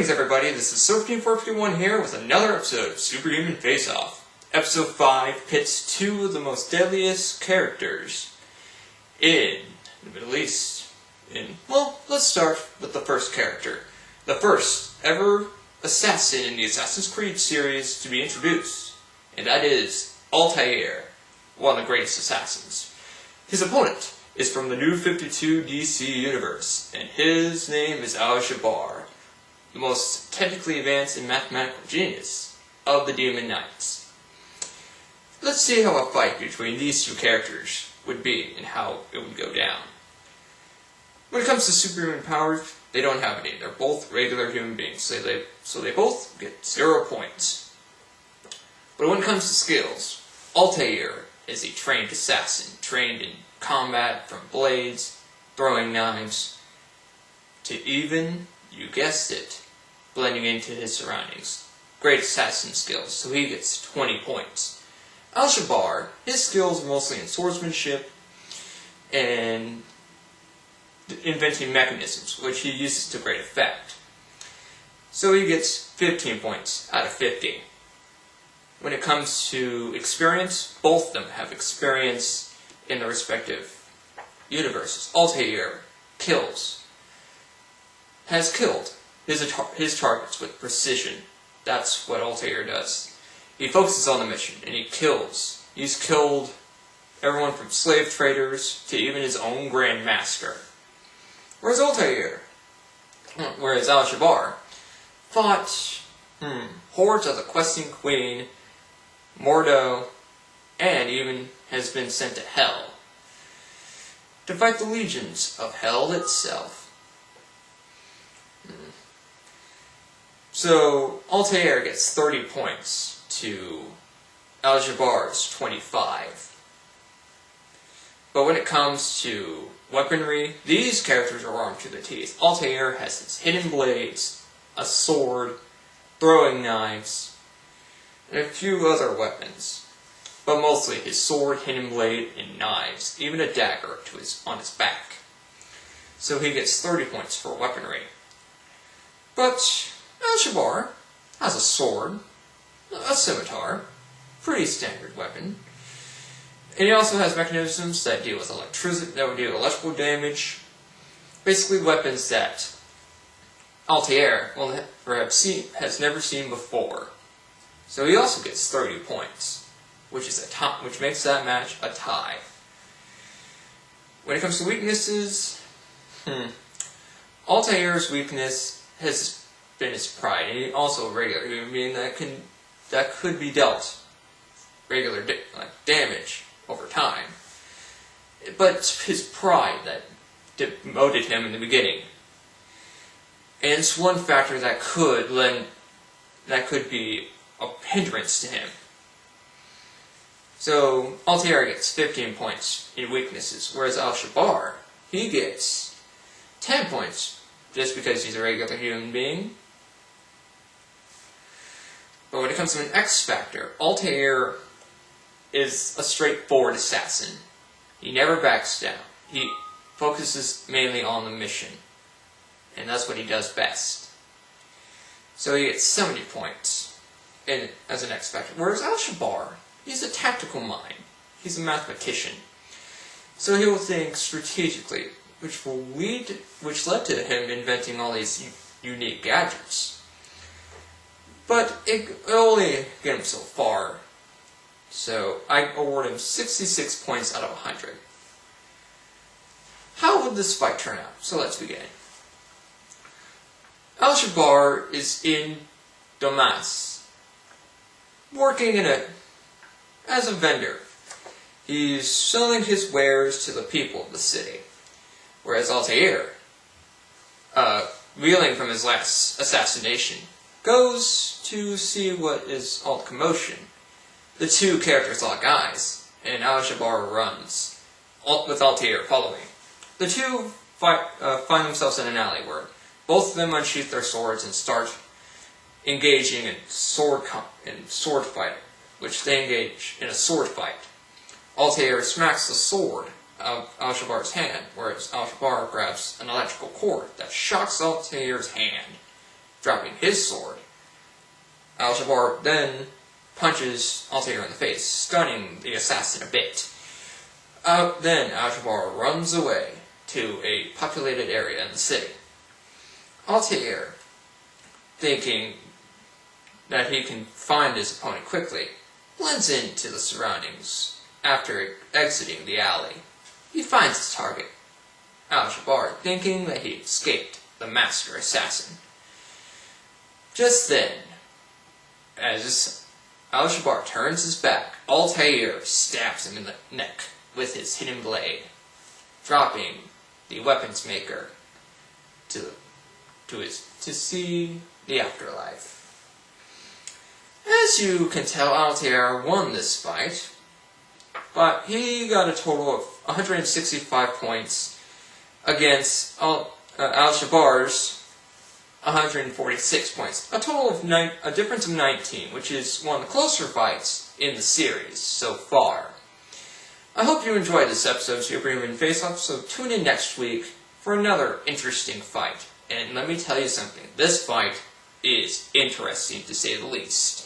Greetings everybody, this is Surf451 here with another episode of Superhuman Face-Off. Episode 5 pits two of the most deadliest characters in the Middle East. Well, let's start with the first character. The first ever assassin in the Assassin's Creed series to be introduced. And that is Altiar, one of the greatest assassins. His opponent is from the New 52 DC universe, and his name is Jabar, the most technically advanced and mathematical genius of the Demon Knights. Let's see how a fight between these two characters would be and how it would go down. When it comes to superhuman powers, they don't have any. They're both regular human beings, so they both get 0 points. But when it comes to skills, Altiar is a trained assassin, trained in combat from blades, throwing knives, to even, you guessed it, blending into his surroundings. Great assassin skills, so he gets 20 points. Jabar, his skills are mostly in swordsmanship and inventing mechanisms, which he uses to great effect. So he gets 15 points out of 50. When it comes to experience, both of them have experience in their respective universes. Altiar has killed his targets with precision. That's what Altiar does. He focuses on the mission, and he kills. He's killed everyone from slave traders to even his own Grand Master. Whereas Jabar fought hordes of the Questing Queen, Mordo, and even has been sent to Hell to fight the legions of Hell itself. So, Altiar gets 30 points to Jabar's 25. But when it comes to weaponry, these characters are armed to the teeth. Altiar has his hidden blades, a sword, throwing knives, and a few other weapons. But mostly his sword, hidden blade, and knives, even a dagger on his back. So he gets 30 points for weaponry. But Jabar has a sword, a scimitar, pretty standard weapon. And he also has mechanisms that deal with electrical damage. Basically weapons that Altiar has never seen before. So he also gets 30 points, which makes that match a tie. When it comes to weaknesses, Altiar's weakness has been his pride, and also regular human being that could be dealt regular damage over time. But it's his pride that demoted him in the beginning, and it's one factor that could be a hindrance to him. So Altiar gets 15 points in weaknesses, whereas Jabar, he gets 10 points just because he's a regular human being. But when it comes to an XFactor, Altiar is a straightforward assassin. He never backs down. He focuses mainly on the mission, and that's what he does best. So he gets 70 points as an XFactor. Whereas Jabar, he's a tactical mind. He's a mathematician. So he will think strategically, which led to him inventing all these unique gadgets. But it only get him so far. So I award him 66 points out of 100. How would this fight turn out? So let's begin. Jabar is in Damas, working as a vendor. He's selling his wares to the people of the city. Whereas Altiar, reeling from his last assassination, goes to see what is all the commotion. The two characters lock eyes, and Jabar runs, with Altiar following. The two find themselves in an alley where both of them unsheath their swords and start engaging in sword fight, which they engage in a sword fight. Altiar smacks the sword of Jabar's hand, whereas Jabar grabs an electrical cord that shocks Altiar's hand dropping his sword. Jabar then punches Altiar in the face, stunning the assassin a bit. Then Jabar runs away to a populated area in the city. Altiar, thinking that he can find his opponent quickly, blends into the surroundings after exiting the alley. He finds his target, Jabar, thinking that he escaped the master assassin. Just then, as Jabar turns his back, Altiar stabs him in the neck with his hidden blade, dropping the weapons maker to see the afterlife. As you can tell, Altiar won this fight, but he got a total of 165 points against Jabar's 146 points. A total of a difference of 19, which is one of the closer fights in the series so far. I hope you enjoyed this episode of Superhuman Face-Off, so tune in next week for another interesting fight. And let me tell you something, this fight is interesting to say the least.